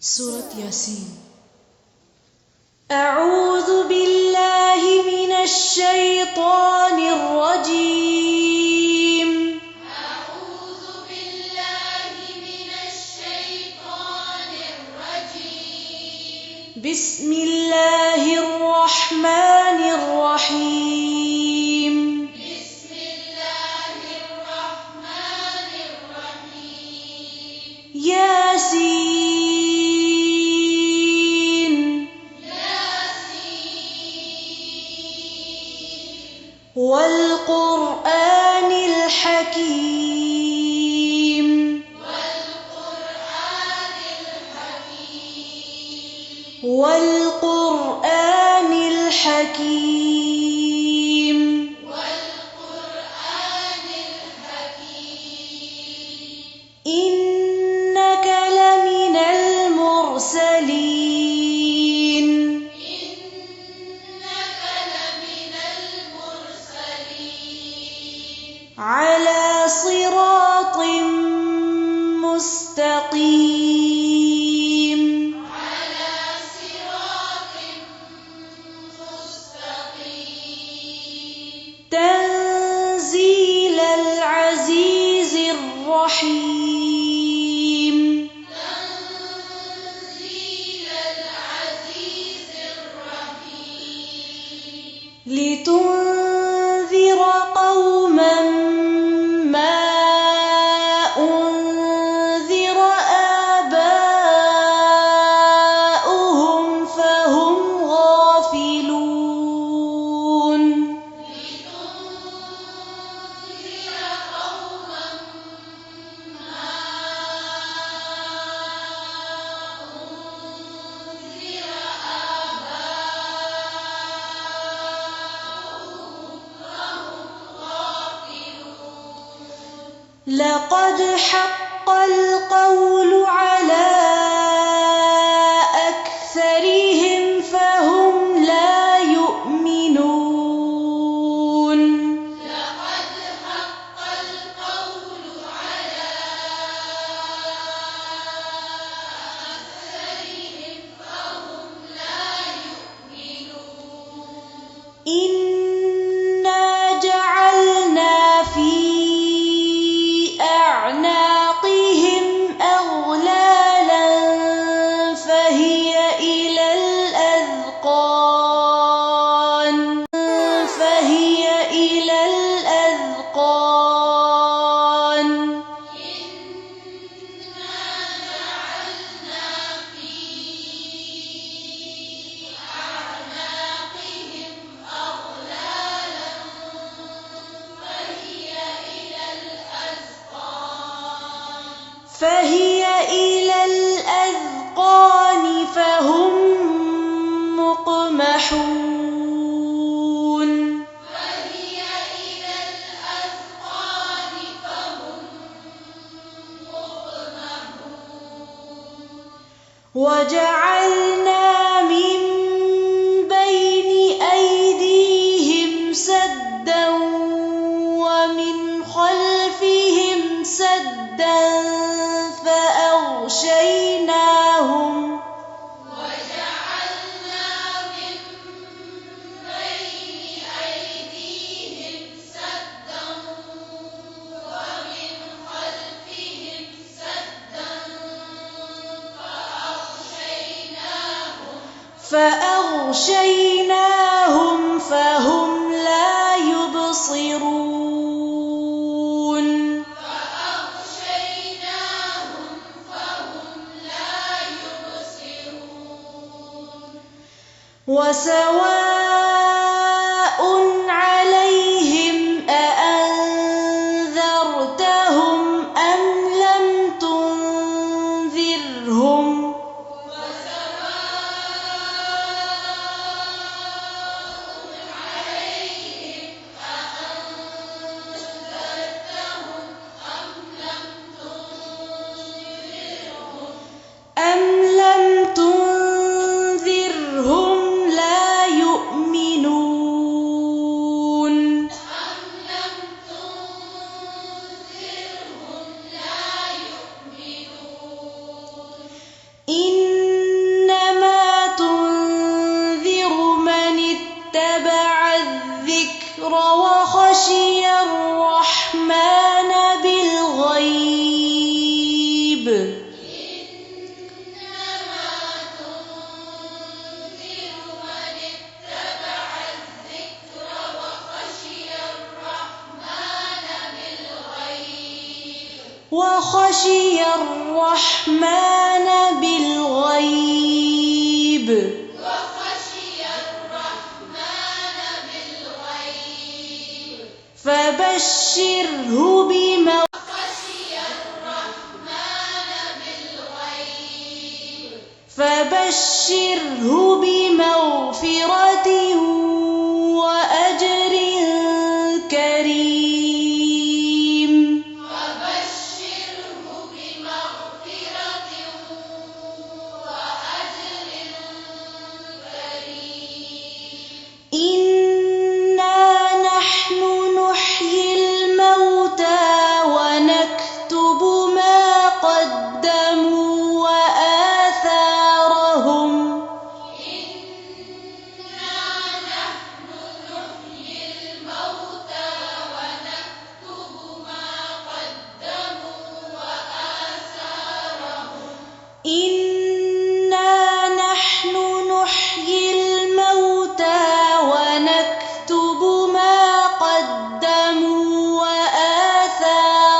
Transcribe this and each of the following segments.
سورة ياسين. أعوذ بالله من الشيطان الرجيم. أعوذ بالله من الشيطان الرجيم. بسم الله الرحمن الرحيم. بسم الله الرحمن الرحيم. ياسين والقرآن الحكيم. والقرآن الحكيم. إنك لمن المرسلين. على صراط مستقيم. تنزيل العزيز الرحيم. لتنذر قوما ما أنذر آباؤهم فهم غافلون. لقد حق القول على أكثرهم فهم لا يؤمنون. إنا جعلنا في أعناقهم أغلالا فهي إلى الأذقان. فهي إلى الأذقان فهم مقمحون. وجعلنا من بين أيديهم سدا ومن خلفهم سدا فأغشيناهم فهم لا يبصرون. وسواء عليهم أأنذرتهم أم لم تنذرهم لا يؤمنون. وخشي الرحمن بالغيب فبشره بمغفرة وأجر كريم. إنا نحن نحيي الموتى ونكتب ما قدموا وآثارهم إنا نحن نحيي الموتى ونكتب ما قدموا وآثارهم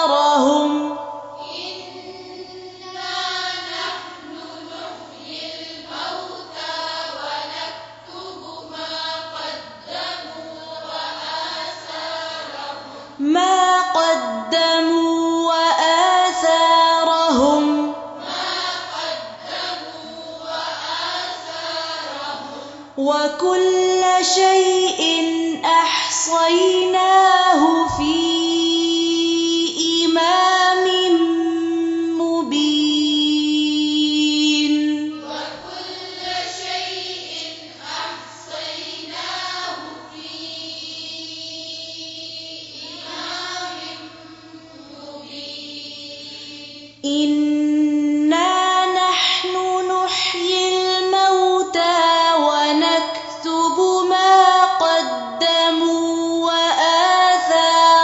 وكل شيء أحصيناه في إمام مبين. إنا نحن نحيي الموتى ونكتب ما قدموا وآثارهم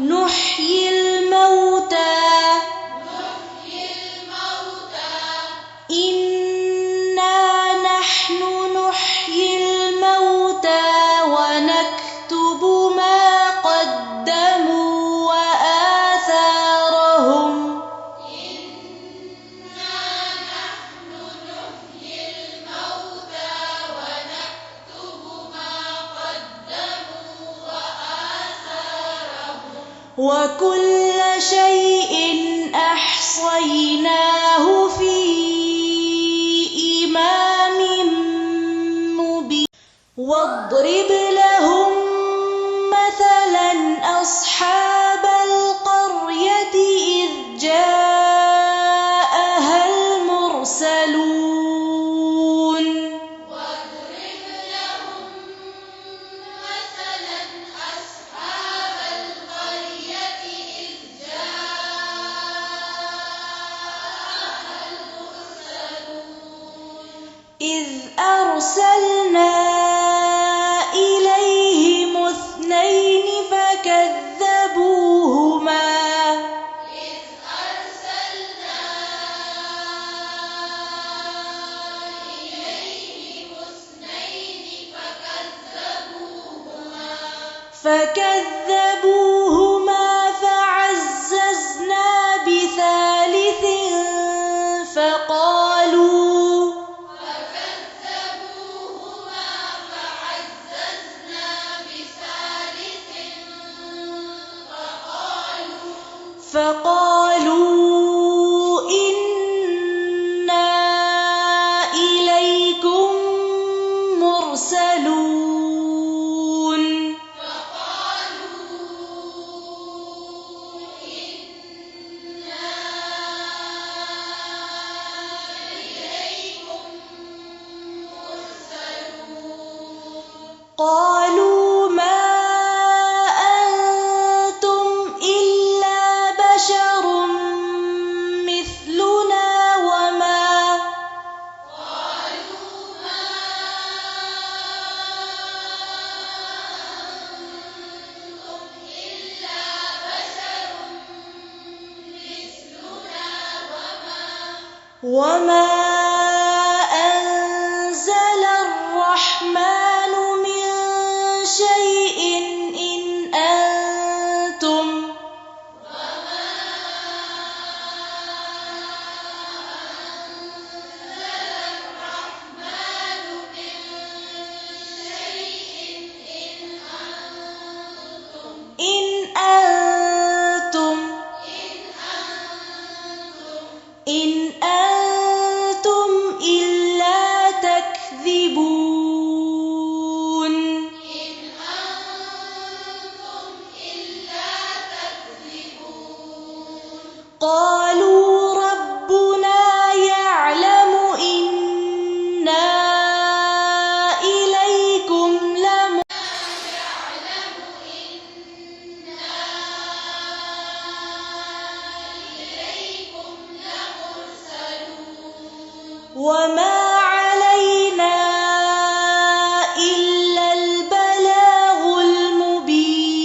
نحيي الموتى إنا نحن نحيي الموتى ونكتب ما قدموا وآثارهم وكل شيء أحصيناه في إمام مبين. واضرب لهم مثلا أصحاب القرية إذ جاءها المرسلون إذ أرسلنا إليهم اثنين فكذبوهما فعززنا بثالث فقالوا إنا إليكم مرسلون. قالوا ما أنتم إلا بشر مثلنا وما أنزل الرحمن من شيء إن أنتم إلا تكذبون قالوا ربنا يعلم إنا إليكم وما علينا إلا البلاغ المبين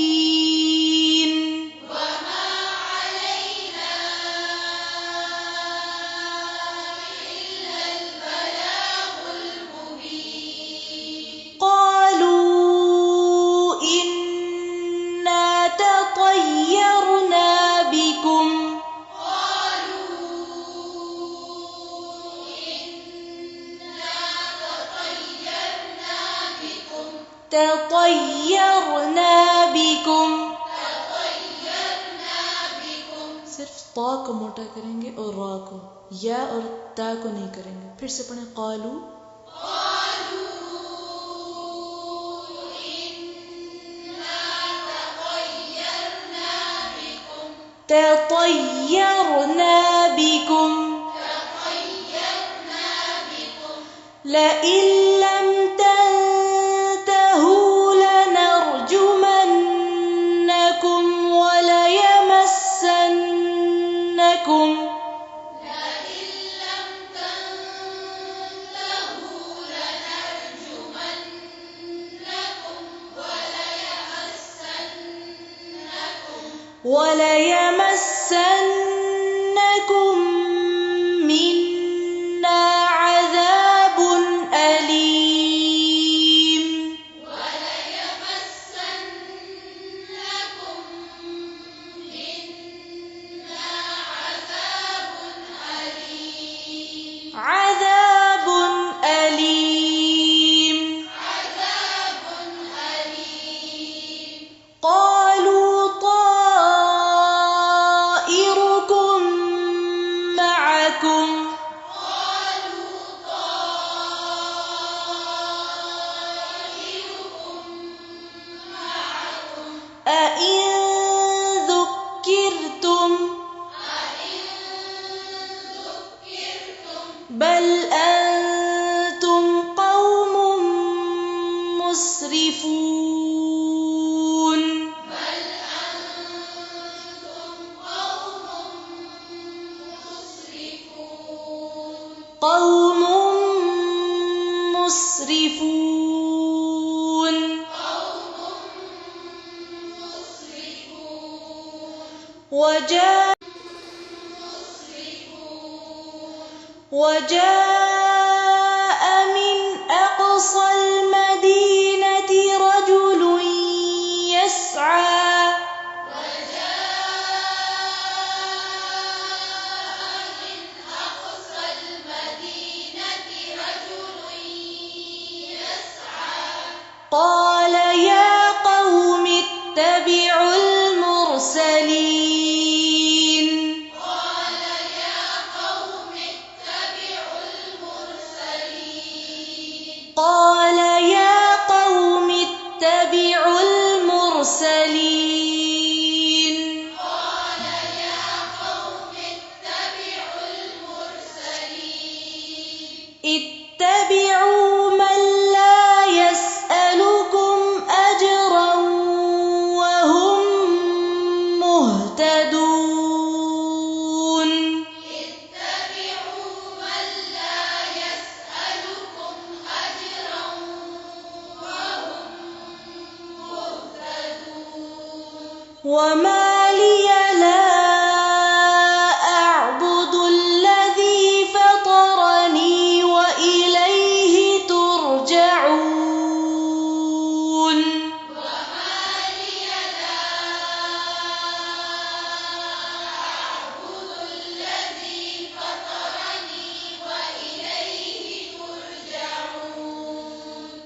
قالوا إنا تطيرنا بكم सिर्फ ता को मोटा करेंगे और रा को, या और ता को नहीं करेंगे। फिर से पढ़ें कालू تطيرنا بكم لئن لم تنتهوا لنرجمنكم وليمسنكم منا عذاب أليم عذاب أليم قالوا طائركم معكم أئن ذكرتم بل أنتم قوم مسرفون قوم مسرفون وجاء من أقصى المدينة رجل يسعى قال يا قوم اتبعوا المرسلين قال يا قوم اتبعوا المرسلين اتبعوا من لا يسألكم أجرا وهم مهتدون وما لي لا أعبد الذي فطر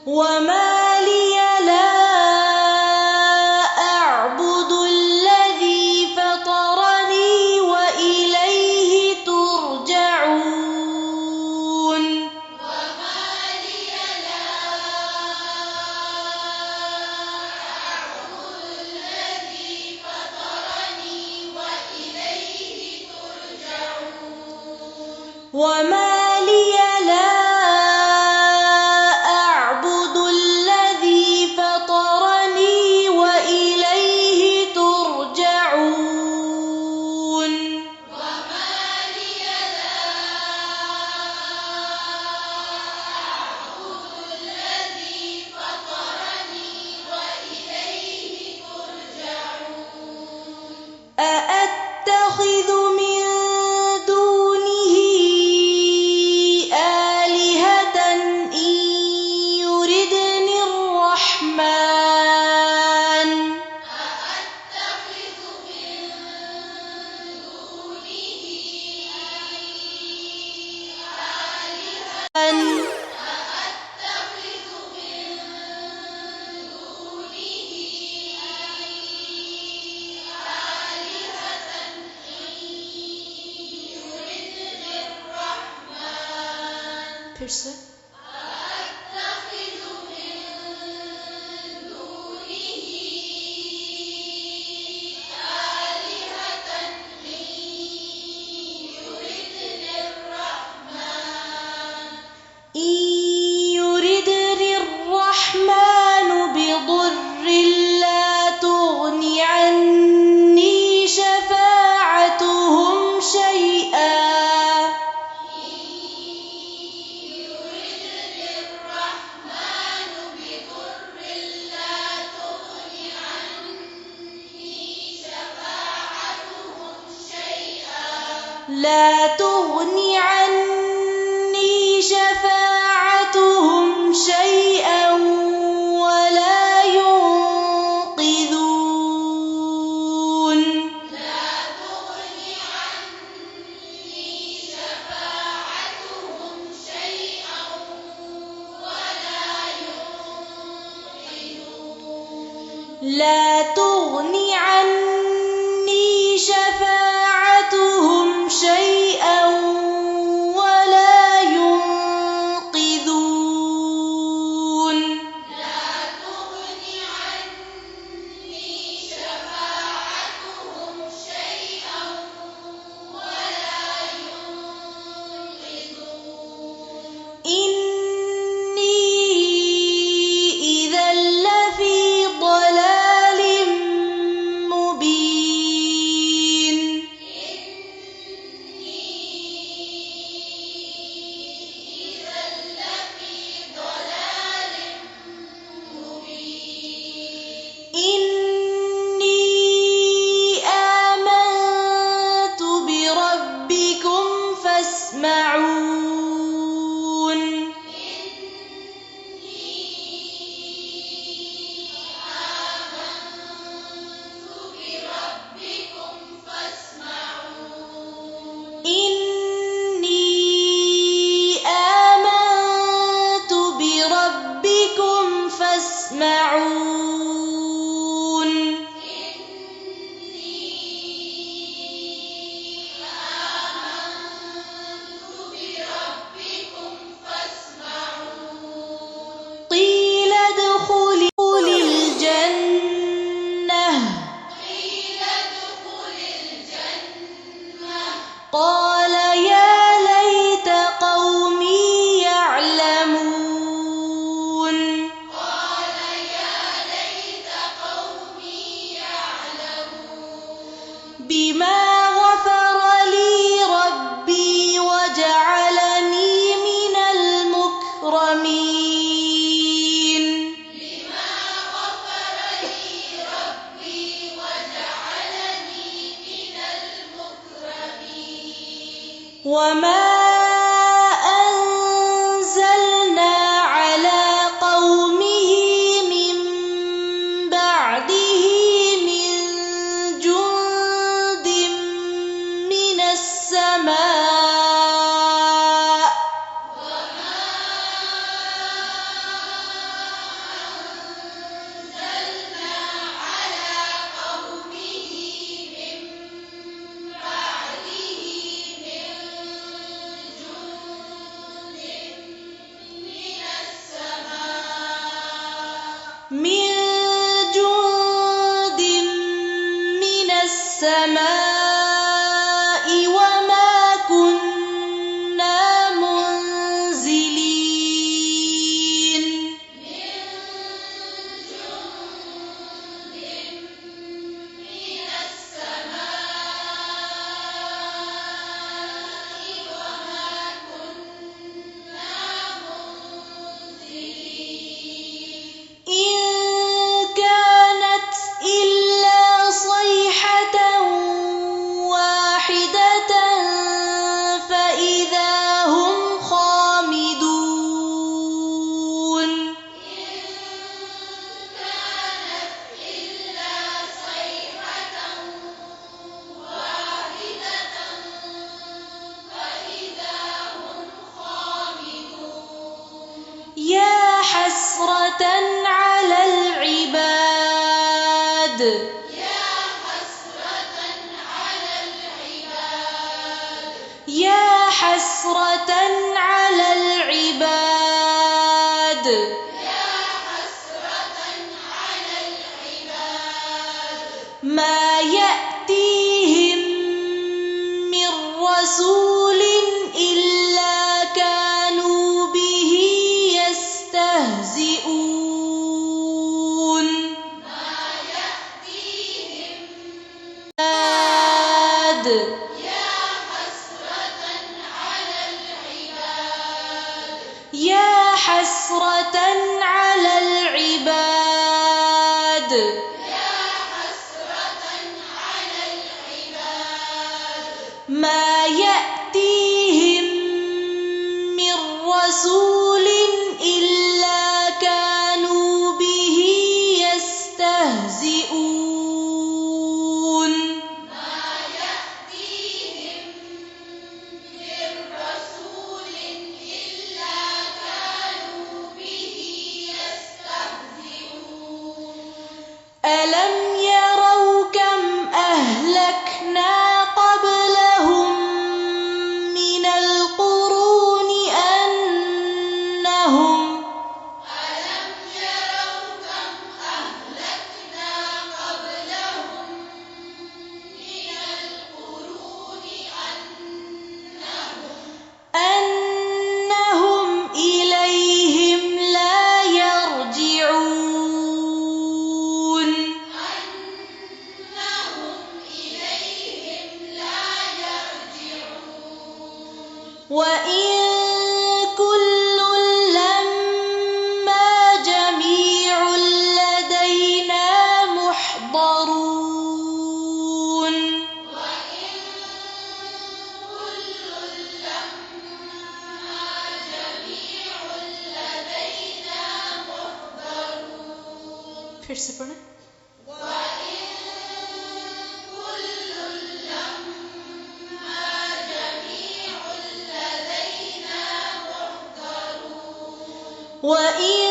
وما لي لا أعبد الذي فطرني وإليه ترجعون وما لي لا أعبد الذي فطرني وإليه ترجعون وما لي لا أعبد الذي فطرني وإليه ترجعون وما لي لا أعبد الذي فطرني وإليه ترجعون أأتخذ من دونه آلهة إن يردني الرحمن أأتخذ من دونه آلهة أن أأتخذ من دونه آلهة إن يردني الرحمن फिर से أأتخذ من دونه آلهة إن يردني الرحمن إن يردني الرحمن بضر لا تغن عني شفاعتهم شيئا يردني الرحمن بضر لا تغن عني شفاعتهم شيئا لا تغن عني شفاعتهم شيئا ولا ينقذون لا تغن عني شفاعتهم شيئا ولا ينقذون لا تغن عني شفاعتهم شيئا ولا ينقذون لا تغن عني شفاعتهم شيئا ولا ينقذون إني إذا لفي ضلال من جند من السماء وما كنا منزلين إن كانت إلا صيحة واحدة فإذا هم خامدون يا حسرة على العباد يا حسرة على العباد ما يأتيهم من رسول إلا كانوا به يستهزئون يا حسرة على العباد ما يأتيهم من رسول إلا كانوا به يستهزئون ألم يروا كم أهلكنا قبلهم من القرون أنهم إليهم لا يرجعون وإن كل لما جميع لدينا محضرون फिर से पढ़ें وإن